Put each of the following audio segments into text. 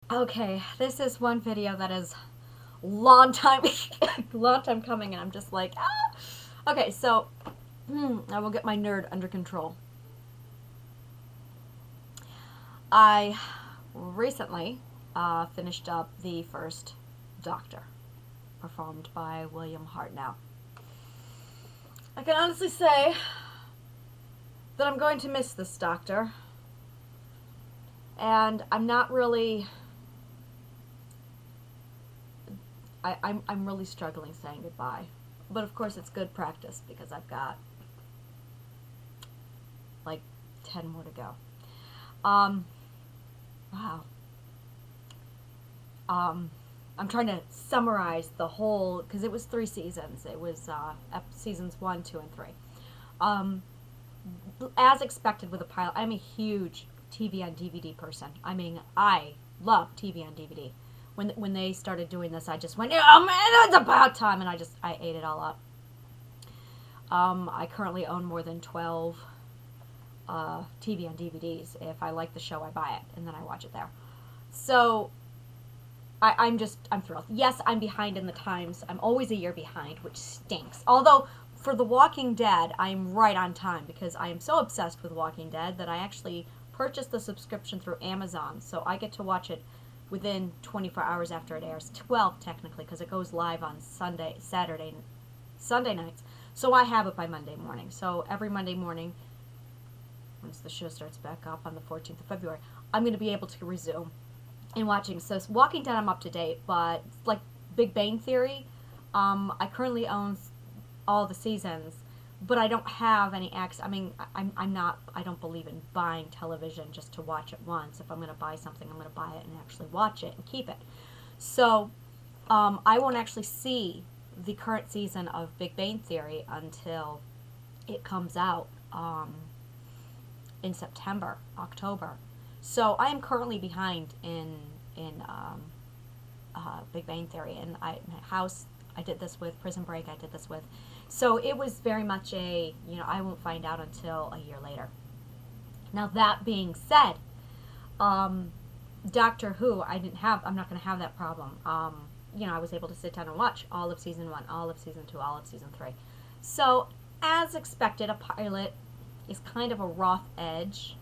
Okay, this is one video that is long time, long time coming, and I'm just like, ah. Okay, so I will get my nerd under control. I recently finished up the first Doctor, performed by William Hartnell. I can honestly say that I'm going to miss this Doctor, and I'm not really. I'm really struggling saying goodbye. But of course, it's good practice because I've got like 10 more to go. Um, wow. I'm trying to summarize the whole, because it was 3 seasons. It was seasons 1, 2, and 3. Um, as expected with a pilot, I'm a huge TV on DVD person. I mean, I love TV on DVD. When they started doing this, I just went, oh man, it's about time, and I ate it all up. I currently own more than 12 TV on DVDs. If I like the show, I buy it, and then I watch it there. So I'm thrilled. Yes, I'm behind in the times. I'm always a year behind, which stinks. Although for The Walking Dead, I'm right on time because I am so obsessed with Walking Dead that I actually purchased the subscription through Amazon, so I get to watch it within 24 hours after it airs. 12 technically, because it goes live on Sunday nights. So I have it by Monday morning. So every Monday morning, once the show starts back up on the 14th of February, I'm going to be able to resume and watching. So Walking Dead, I'm up to date, but like Big Bang Theory, I currently own all the seasons, but I don't have any access. I mean, I'm not. I don't believe in buying television just to watch it once. If I'm going to buy something, I'm going to buy it and actually watch it and keep it. So I won't actually see the current season of Big Bang Theory until it comes out in September, October. So I am currently behind in Big Bang Theory, and my house. I did this with Prison Break. I did this with, so it was very much a I won't find out until a year later. Now that being said, um, Doctor Who, I'm not going to have that problem. I was able to sit down and watch all of season 1, all of season 2, all of season 3. So as expected, a pilot is kind of a rough edge.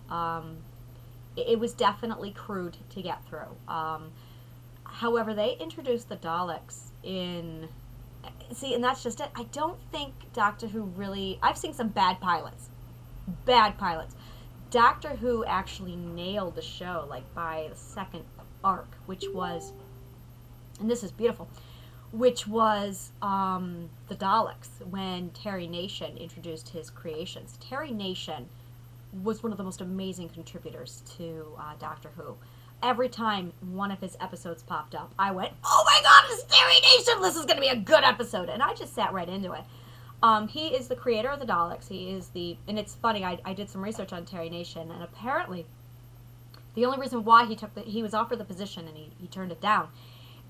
It was definitely crude to get through. However, they introduced the Daleks in. See, and that's just it. I don't think Doctor Who really. I've seen some bad pilots. Bad pilots. Doctor Who actually nailed the show, like by the second arc, which was. And this is beautiful. Which was the Daleks, when Terry Nation introduced his creations. Terry Nation was one of the most amazing contributors to Doctor Who. Every time one of his episodes popped up, I went, oh my god, it's Terry Nation! This is going to be a good episode. And I just sat right into it. He is the creator of the Daleks. He is and it's funny, I did some research on Terry Nation, and apparently the only reason why he was offered the position and he turned it down.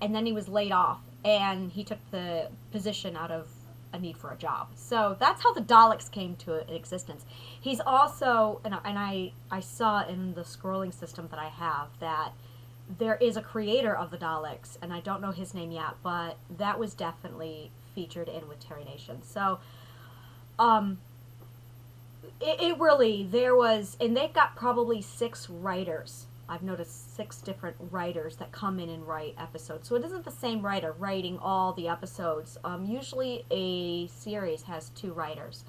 And then he was laid off, and he took the position out of a need for a job. So that's how the Daleks came to existence. He's also, and I saw in the scrolling system that I have that there is a creator of the Daleks, and I don't know his name yet, but that was definitely featured in with Terry Nation. So, it really, there was, and they've got probably 6 writers. I've noticed 6 different writers that come in and write episodes. So it isn't the same writer writing all the episodes. Usually a series has 2 writers.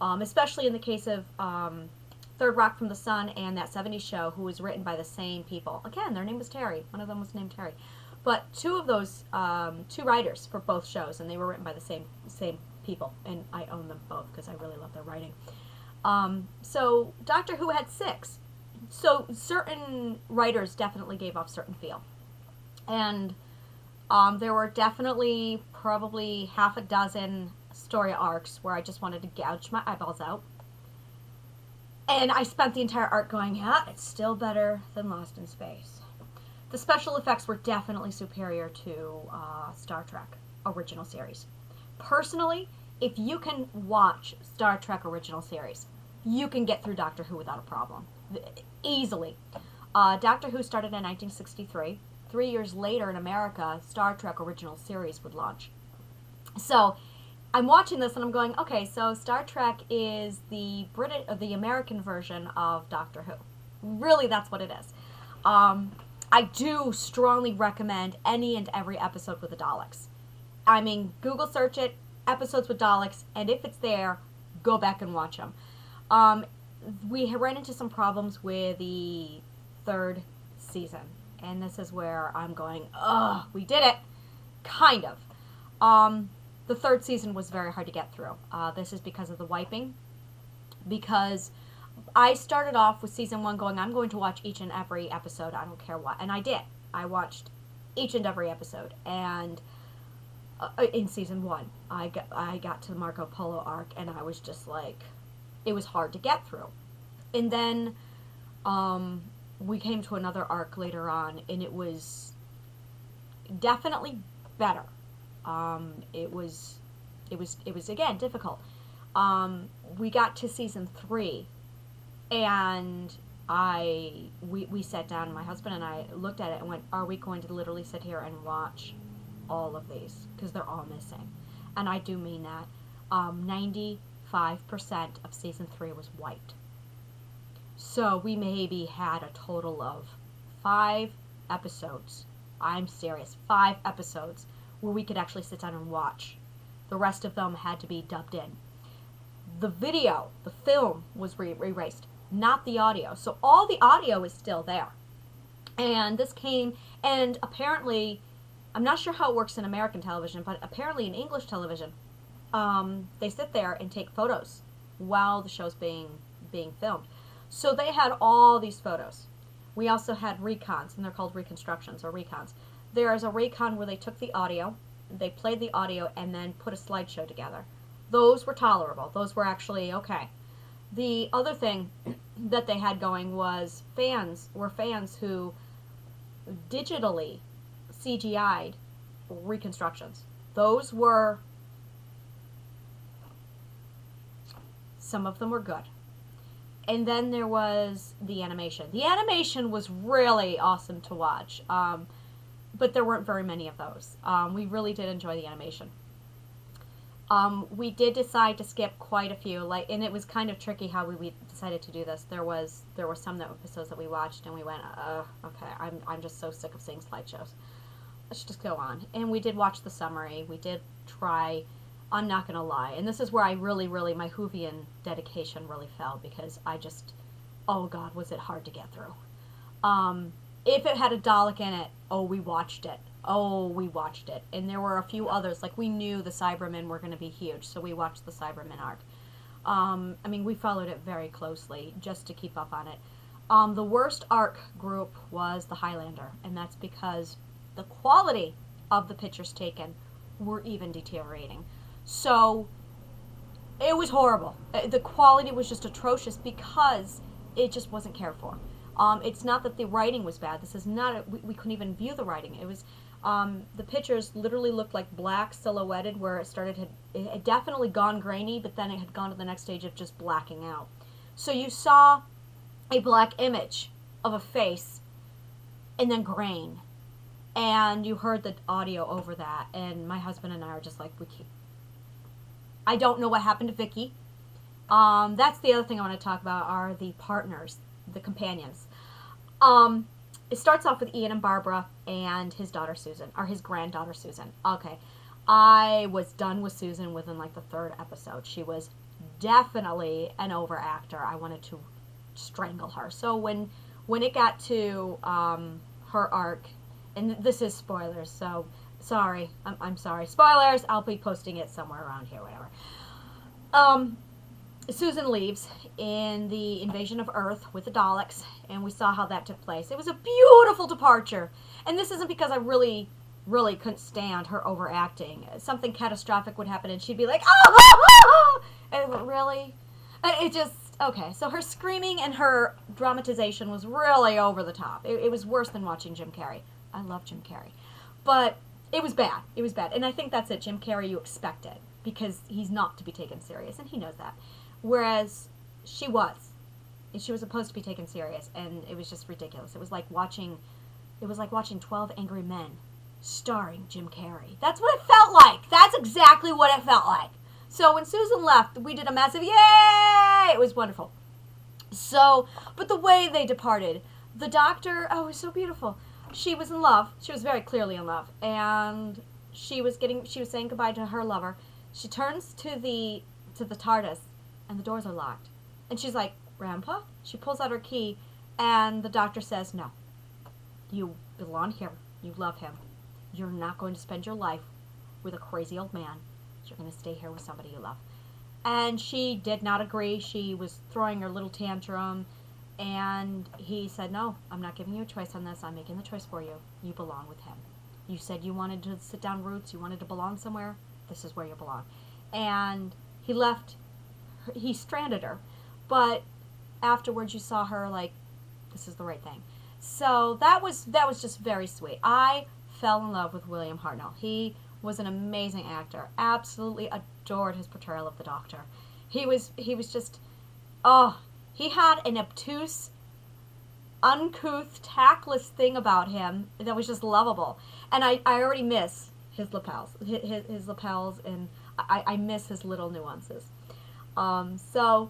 Especially in the case of Third Rock from the Sun and That 70s Show, who was written by the same people. Again, their name was Terry. One of them was named Terry. But 2 of those, 2 writers for both shows, and they were written by the same people. And I own them both because I really love their writing. So Doctor Who had 6. So certain writers definitely gave off certain feel. And there were definitely probably half a dozen story arcs where I just wanted to gouge my eyeballs out. And I spent the entire arc going, yeah, it's still better than Lost in Space. The special effects were definitely superior to Star Trek original series. Personally, if you can watch Star Trek original series, you can get through Doctor Who without a problem. Easily. Doctor Who started in 1963. 3 years later in America, Star Trek original series would launch. So I'm watching this and I'm going, okay, so Star Trek is the British or the American version of Doctor Who. Really, that's what it is. I do strongly recommend any and every episode with the Daleks. I mean, Google search it, episodes with Daleks, and if it's there, go back and watch them. We ran into some problems with the third season, and this is where I'm going, ugh, we did it, kind of. The third season was very hard to get through. This is because of the wiping, because I started off with season 1 going, I'm going to watch each and every episode, I don't care what, and I did. I watched each and every episode, and in season 1, I got to the Marco Polo arc, and I was just like, it was hard to get through. And then we came to another arc later on, and it was definitely better. It was again difficult. We got to season 3, and we sat down, my husband and I looked at it and went, are we going to literally sit here and watch all of these? Because they're all missing. And I do mean that. 95% of season 3 was wiped. So we maybe had a total of 5 episodes. I'm serious, 5 episodes where we could actually sit down and watch. The rest of them had to be dubbed in. The video, the film, was erased, not the audio. So all the audio is still there. And this came, and apparently, I'm not sure how it works in American television, but apparently in English television, they sit there and take photos while the show's being filmed. So they had all these photos. We also had recons, and they're called reconstructions or recons. There is a recon where they took the audio, they played the audio, and then put a slideshow together. Those were tolerable. Those were actually okay. The other thing that they had going was fans who digitally CGI'd reconstructions. Those were, some of them were good. And then there was the animation. The animation was really awesome to watch, but there weren't very many of those. We really did enjoy the animation. We did decide to skip quite a few, and it was kind of tricky how we decided to do this. There were some episodes that we watched and we went, okay, I'm just so sick of seeing slideshows. Let's just go on. And we did watch the summary. We did try. I'm not gonna lie, and this is where I really, my Whovian dedication really fell, because I just, oh God, was it hard to get through. If it had a Dalek in it, we watched it. And there were a few others, like we knew the Cybermen were going to be huge, so we watched the Cybermen arc. I mean, we followed it very closely just to keep up on it. The worst arc group was the Highlander, and that's because the quality of the pictures taken were even deteriorating. So it was horrible. The quality was just atrocious because it just wasn't cared for. It's not that the writing was bad. This is not, we couldn't even view the writing. It was, the pictures literally looked like black silhouetted, where it had definitely gone grainy, but then it had gone to the next stage of just blacking out. So you saw a black image of a face and then grain, and you heard the audio over that, and my husband and I are just like, I don't know what happened to Vicky. That's the other thing I want to talk about, are the partners, the companions. It starts off with Ian and Barbara and his daughter Susan, or his granddaughter Susan. Okay, I was done with Susan within like the 3rd episode. She was definitely an overactor. I wanted to strangle her. So when it got to her arc, and this is spoilers, so sorry, I'm sorry, spoilers. I'll be posting it somewhere around here, whatever. Susan leaves in the invasion of Earth with the Daleks, and we saw how that took place. It was a beautiful departure, and this isn't because I really couldn't stand her overacting. Something catastrophic would happen, and she'd be like, oh! And really? It just, okay, so her screaming and her dramatization was really over the top. It was worse than watching Jim Carrey. I love Jim Carrey. But it was bad. It was bad. And I think that's it. Jim Carrey, you expect it, because he's not to be taken serious, and he knows that. Whereas she was. And she was supposed to be taken serious, and it was just ridiculous. It was like watching It was like watching 12 Angry Men starring Jim Carrey. That's what it felt like. That's exactly what it felt like. So when Susan left, we did a massive yay! It was wonderful. So, but the way they departed, the doctor, oh, it was so beautiful. She was in love. She was very clearly in love. And she was saying goodbye to her lover. She turns to the TARDIS, and the doors are locked. And she's like, Grandpa? She pulls out her key, and the doctor says, no. You belong here. You love him. You're not going to spend your life with a crazy old man. You're going to stay here with somebody you love. And she did not agree. She was throwing her little tantrum. And he said, no, I'm not giving you a choice on this. I'm making the choice for you. You belong with him. You said you wanted to sit down roots. You wanted to belong somewhere. This is where you belong. And he left. He stranded her. But afterwards you saw her like, this is the right thing. So that was just very sweet. I fell in love with William Hartnell. He was an amazing actor. Absolutely adored his portrayal of the Doctor. He was just, oh, he had an obtuse, uncouth, tactless thing about him that was just lovable. And I already miss his lapels, his lapels, and I miss his little nuances. So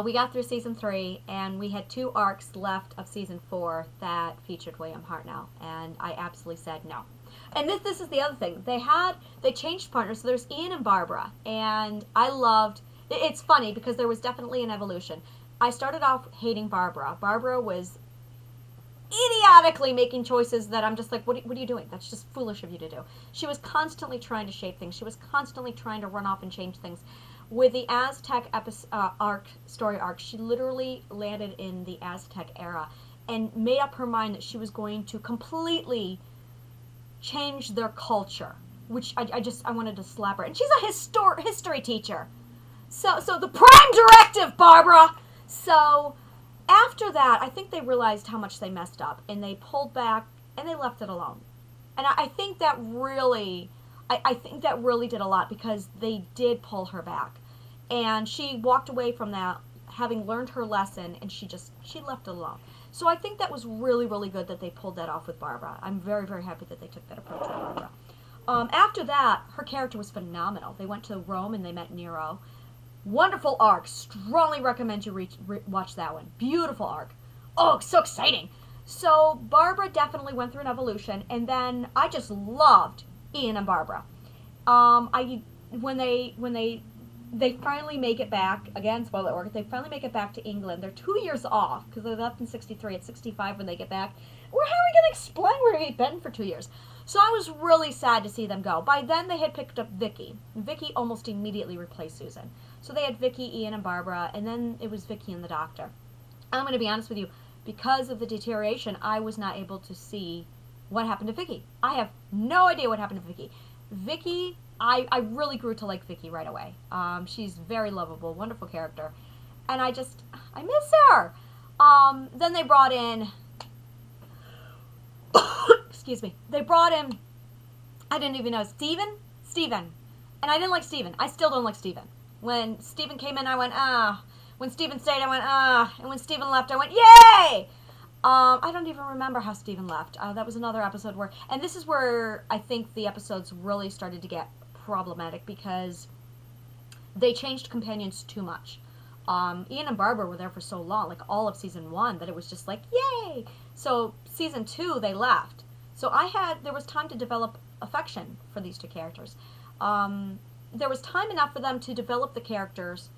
we got through season 3, and we had 2 arcs left of season 4 that featured William Hartnell, and I absolutely said no. And this is the other thing. They changed partners, so there's Ian and Barbara, and I loved, it's funny because there was definitely an evolution. I started off hating Barbara. Barbara was idiotically making choices that I'm just like, what are you doing? That's just foolish of you to do. She was constantly trying to shape things. She was constantly trying to run off and change things. With the Aztec story arc, she literally landed in the Aztec era and made up her mind that she was going to completely change their culture, which I wanted to slap her. And she's a history teacher. So the prime directive, Barbara! So after that, I think they realized how much they messed up, and they pulled back, and they left it alone. And I think that really, I think that really did a lot, because they did pull her back. And she walked away from that, having learned her lesson, and she left it alone. So I think that was really, really good that they pulled that off with Barbara. I'm very, very happy that they took that approach with Barbara. After that, her character was phenomenal. They went to Rome, and they met Nero. Wonderful arc. Strongly recommend you watch that one. Beautiful arc. Oh, so exciting. So Barbara definitely went through an evolution, and then I just loved Ian and Barbara. When they finally make it back, again, spoiler alert, they finally make it back to England. They're 2 years off, because they left in 63. It's 65 when they get back. How are we going to explain where they've been for 2 years? So I was really sad to see them go. By then, they had picked up Vicky. Vicky almost immediately replaced Susan. So they had Vicky, Ian, and Barbara, and then it was Vicky and the Doctor. I'm going to be honest with you. Because of the deterioration, I was not able to see what happened to Vicky. I have no idea what happened to Vicky. Vicky, I really grew to like Vicky right away. She's very lovable, wonderful character. And I miss her. Then they brought in, excuse me, they brought in, I didn't even know, Steven. And I didn't like Steven. I still don't like Steven. When Steven came in, I went, ah. When Steven stayed, I went, ah. And when Steven left, I went, yay! I don't even remember how Steven left. That was another episode where, and this is where I think the episodes really started to get problematic, because they changed companions too much. Ian and Barbara were there for so long, like all of season 1, that it was just like, yay! So season 2, they left. So there was time to develop affection for these 2 characters. There was time enough for them to develop the characters,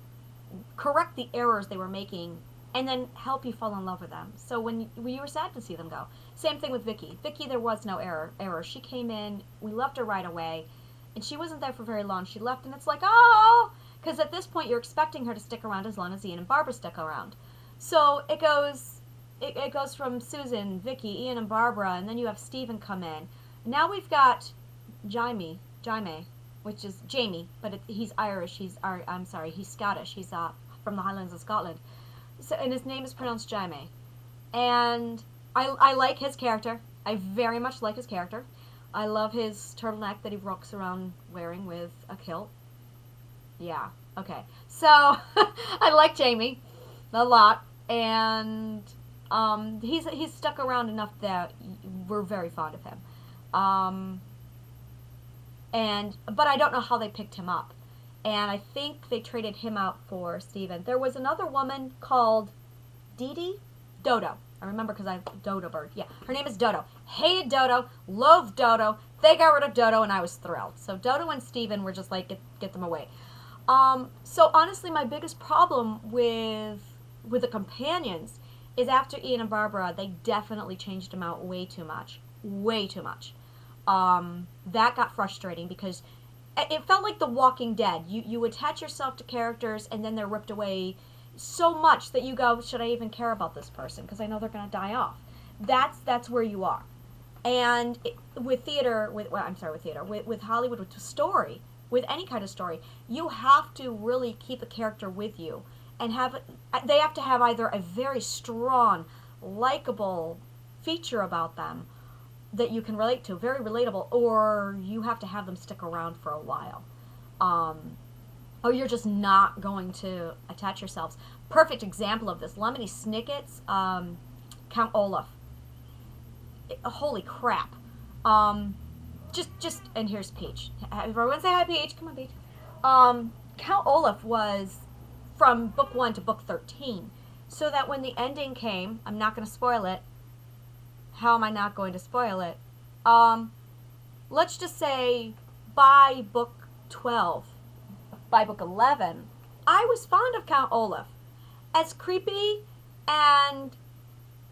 correct the errors they were making, and then help you fall in love with them. So when you were sad to see them go. Same thing with Vicky. Vicky, there was no error. She came in, we loved her right away, and she wasn't there for very long. She left, and it's like, oh! Because at this point, you're expecting her to stick around as long as Ian and Barbara stick around. So it goes from Susan, Vicky, Ian, and Barbara, and then you have Steven come in. Now we've got Jaime, which is Jamie, but he's Irish. He's Scottish. He's from the Highlands of Scotland. So, and his name is pronounced Jaime. And I like his character. I very much like his character. I love his turtleneck that he walks around wearing with a kilt. Yeah, okay. So, I like Jamie a lot. And He's stuck around enough that we're very fond of him. Um, but I don't know how they picked him up. And I think they traded him out for Steven. There was another woman called Dee Dee? Dodo. I remember because I Dodo Bird. Yeah, her name is Dodo. Hated Dodo, loathed Dodo. They got rid of Dodo, and I was thrilled. So Dodo and Steven were just like, get them away. So honestly, my biggest problem with the companions is after Ian and Barbara, they definitely changed them out way too much. Way too much. That got frustrating because it felt like The Walking Dead. You attach yourself to characters and then they're ripped away so much that you go, should I even care about this person? Because I know they're going to die off. That's where you are. And with Hollywood, with story, with any kind of story, you have to really keep a character with you. And they have to have either a very strong, likable feature about them that you can relate to, very relatable, or you have to have them stick around for a while. Or you're just not going to attach yourselves. Perfect example of this, Lemony Snicket's Count Olaf. Holy crap. And here's Peach. Everyone say hi, Peach. Come on, Peach. Count Olaf was from book 1 to book 13. So that when the ending came, I'm not going to spoil it. How am I not going to spoil it? Let's just say by book 12, by book 11, I was fond of Count Olaf. As creepy and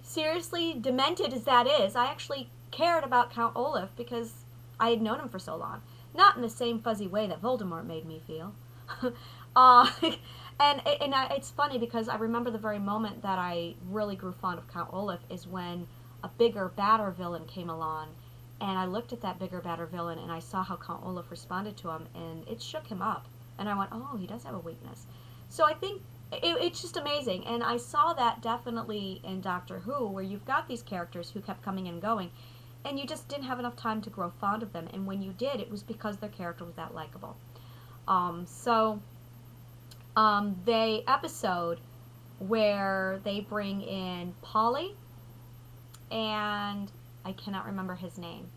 seriously demented as that is, I actually cared about Count Olaf because I had known him for so long. Not in the same fuzzy way that Voldemort made me feel. It's funny because I remember the very moment that I really grew fond of Count Olaf is when a bigger, badder villain came along, and I looked at that bigger, badder villain, and I saw how Count Olaf responded to him, and it shook him up. And I went, oh, he does have a weakness. So I think it's just amazing, and I saw that definitely in Doctor Who, where you've got these characters who kept coming and going, and you just didn't have enough time to grow fond of them, and when you did, it was because their character was that likable. The episode where they bring in Polly, and I cannot remember his name.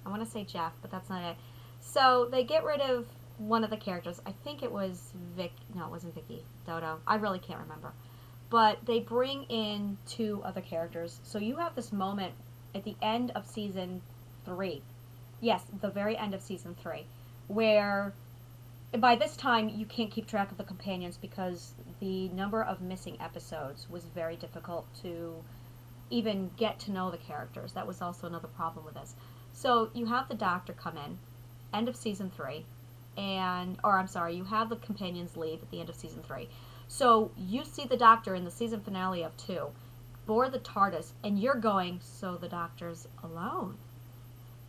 I want to say Jeff, but that's not it. So they get rid of one of the characters. I think it was Vic. No, it wasn't Vicky. Dodo. I really can't remember. But they bring in 2 other characters. So you have this moment at the end of season 3. Yes, the very end of season 3, where by this time you can't keep track of the companions because the number of missing episodes was very difficult to even get to know the characters. That was also another problem with this. So you have the Doctor come in, end of season 3, you have the companions leave at the end of season 3. So you see the Doctor in the season finale of 2, board the TARDIS, and you're going, so the Doctor's alone.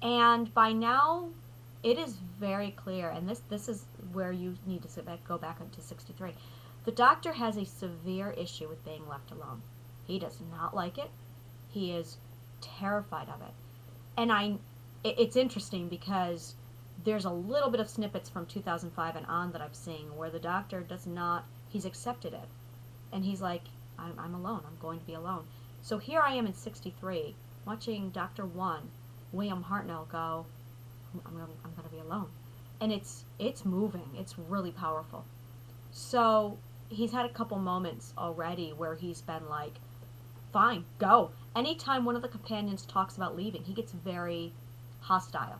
And by now, it is very clear, and this is where you need to go back into 63. The Doctor has a severe issue with being left alone. He does not like it. He is terrified of it. And it's interesting because there's a little bit of snippets from 2005 and on that I've seen where the Doctor he's accepted it. And he's like, I'm alone. I'm going to be alone. So here I am in 63, watching Dr. 1, William Hartnell, go, I'm going to be alone. And it's moving. It's really powerful. So he's had a couple moments already where he's been like, fine, go. Anytime one of the companions talks about leaving, he gets very hostile.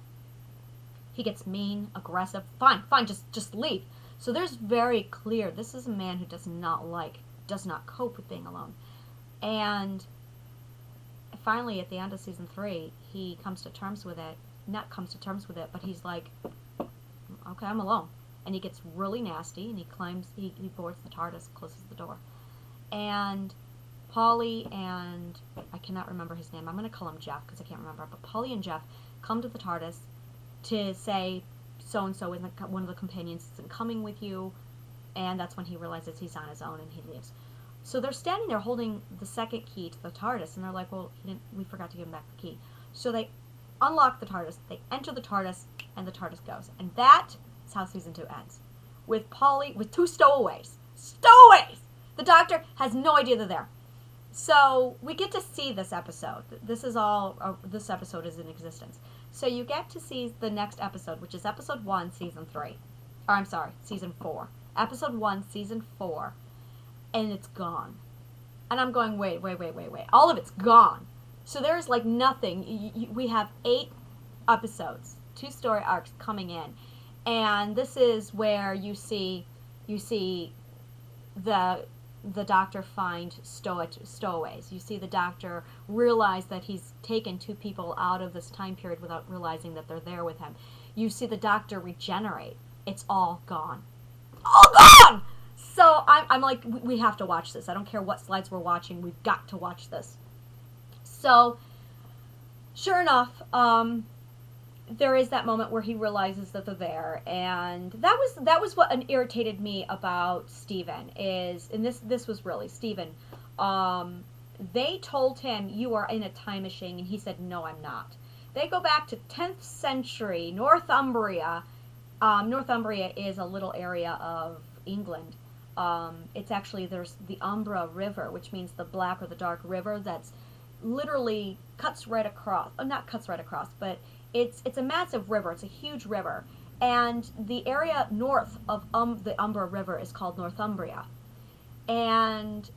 He gets mean, aggressive. Fine, just leave. So there's very clear, this is a man who does not cope with being alone. And finally, at the end of season 3, he comes to terms with it. Not comes to terms with it, but he's like, okay, I'm alone. And he gets really nasty, and he boards the TARDIS, closes the door. And Polly and, I cannot remember his name, I'm going to call him Jeff because I can't remember, but Polly and Jeff come to the TARDIS to say, so-and-so isn't one of the companions isn't coming with you, and that's when he realizes he's on his own and he leaves. So they're standing there holding the second key to the TARDIS, and they're like, well, we forgot to give him back the key. So they unlock the TARDIS, they enter the TARDIS, and the TARDIS goes. And that is how season 2 ends. With Polly, with 2 stowaways. Stowaways! The Doctor has no idea they're there. So we get to see this episode. This episode is in existence. So you get to see the next episode, which is episode 1, season 3. Or I'm sorry, season 4. Episode 1, season 4. And it's gone. And I'm going, wait. All of it's gone. So there's like nothing. We have 8 episodes, 2 story arcs coming in. And this is where you see the doctor find stowaways. You see the doctor realize that he's taken 2 people out of this time period without realizing that they're there with him. You see the doctor regenerate. It's all gone. All gone! So I'm like, we have to watch this. I don't care what slides we're watching. We've got to watch this. So, sure enough, there is that moment where he realizes that they're there, and that was what irritated me about Stephen is, and this was really Stephen. They told him, you are in a time machine, and he said, no, I'm not. They go back to 10th century Northumbria. Northumbria is a little area of England. It's actually, there's the Umbra River, which means the black or the dark river that's literally cuts right across, not cuts right across, but it's a massive river. It's a huge river, and the area north of the Umbra River is called Northumbria, and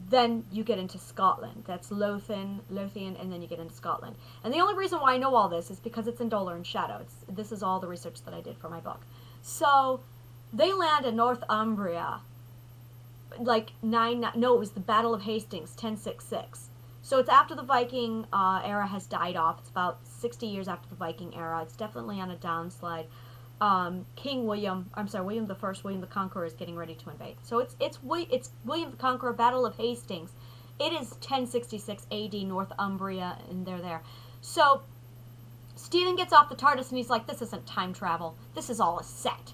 then you get into Scotland. That's Lothian, and then you get into Scotland. And the only reason why I know all this is because it's in Dolor and Shadow. This is all the research that I did for my book. So they land in Northumbria, like it was the Battle of Hastings, 1066. So it's after the Viking era has died off. It's about 60 years after the Viking era. It's definitely on a downslide. William the First, William the Conqueror is getting ready to invade. So it's William the Conqueror, Battle of Hastings. It is 1066 AD, Northumbria, and they're there. So Stephen gets off the TARDIS and he's like, this isn't time travel. This is all a set.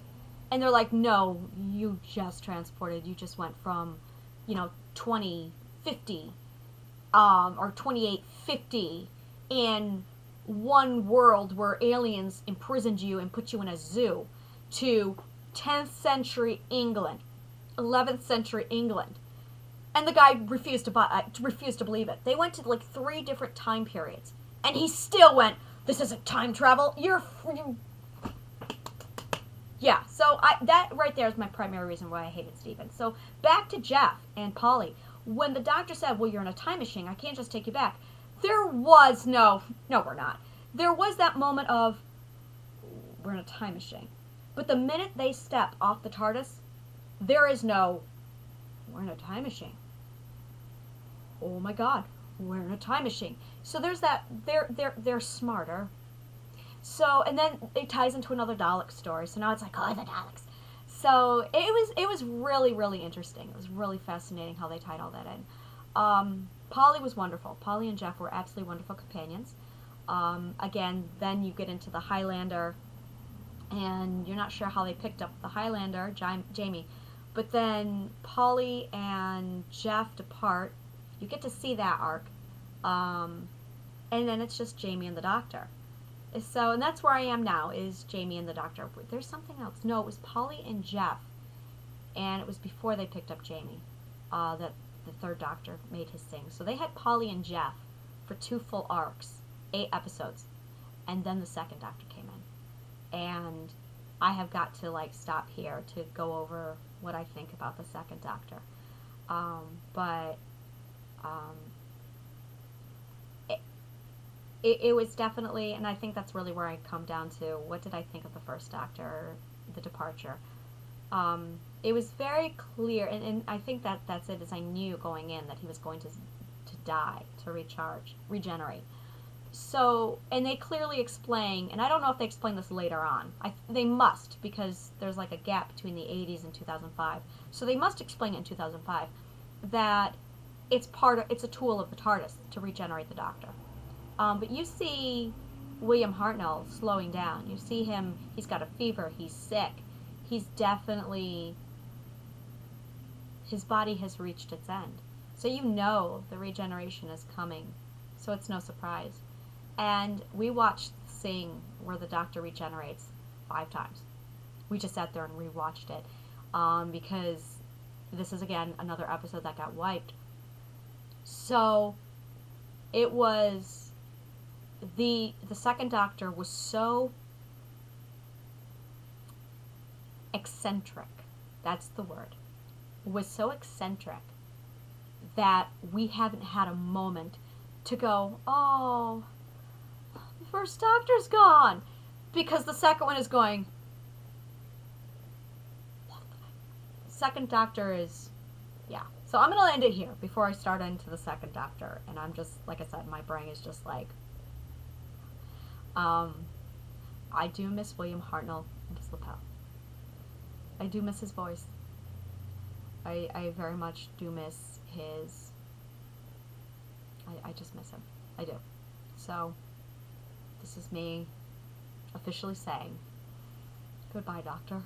And they're like, no, you just transported. You just went from, 2050 or 2850 in one world where aliens imprisoned you and put you in a zoo to 10th century England, 11th century England. And the guy refused to believe it. They went to like 3 different time periods. And he still went, this isn't time travel. Yeah, so that right there is my primary reason why I hated Stephen. So back to Jeff and Polly. When the doctor said, well, you're in a time machine, I can't just take you back. There was no, we're not. There was that moment of, we're in a time machine. But the minute they step off the TARDIS, there is no, we're in a time machine. Oh my God, we're in a time machine. So there's that, they're smarter. So, and then it ties into another Dalek story. So now it's like, oh, the Daleks. So it was really, really interesting. It was really fascinating how they tied all that in. Polly was wonderful. Polly and Jeff were absolutely wonderful companions. Again, then you get into the Highlander, and you're not sure how they picked up the Highlander, Jamie. But then Polly and Jeff depart. You get to see that arc. And then it's just Jamie and the Doctor. So, and that's where I am now, is Jamie and the Doctor. There's something else. No, it was Polly and Jeff. And it was before they picked up Jamie that the 3rd Doctor made his thing. So they had Polly and Jeff for 2 full arcs, 8 episodes. And then the 2nd Doctor came in. And I have got to stop here to go over what I think about the 2nd Doctor. It was definitely, and I think that's really where I come down to, what did I think of the 1st Doctor, the departure. It was very clear, and I think that's it, is I knew going in that he was going to die, to regenerate. So, and they clearly explain, and I don't know if they explain this later on. They must, because there's a gap between the 80s and 2005. So they must explain it in 2005 that it's a tool of the TARDIS to regenerate the Doctor. But you see William Hartnell slowing down. You see him, he's got a fever, he's sick. He's definitely, his body has reached its end. So you know the regeneration is coming. So it's no surprise. And we watched the scene where the Doctor regenerates 5 times. We just sat there and rewatched it. Because this is, again, another episode that got wiped. So it was the second doctor was so eccentric. That's the word. Was so eccentric that we haven't had a moment to go, oh, the first doctor's gone. Because the second one is going, second doctor is, yeah. So I'm going to end it here before I start into the second doctor. And I'm just, like I said, my brain is just like, I do miss William Hartnell and his lapel. I do miss his voice. I very much do miss his, I just miss him. I do. So, this is me officially saying, goodbye, doctor.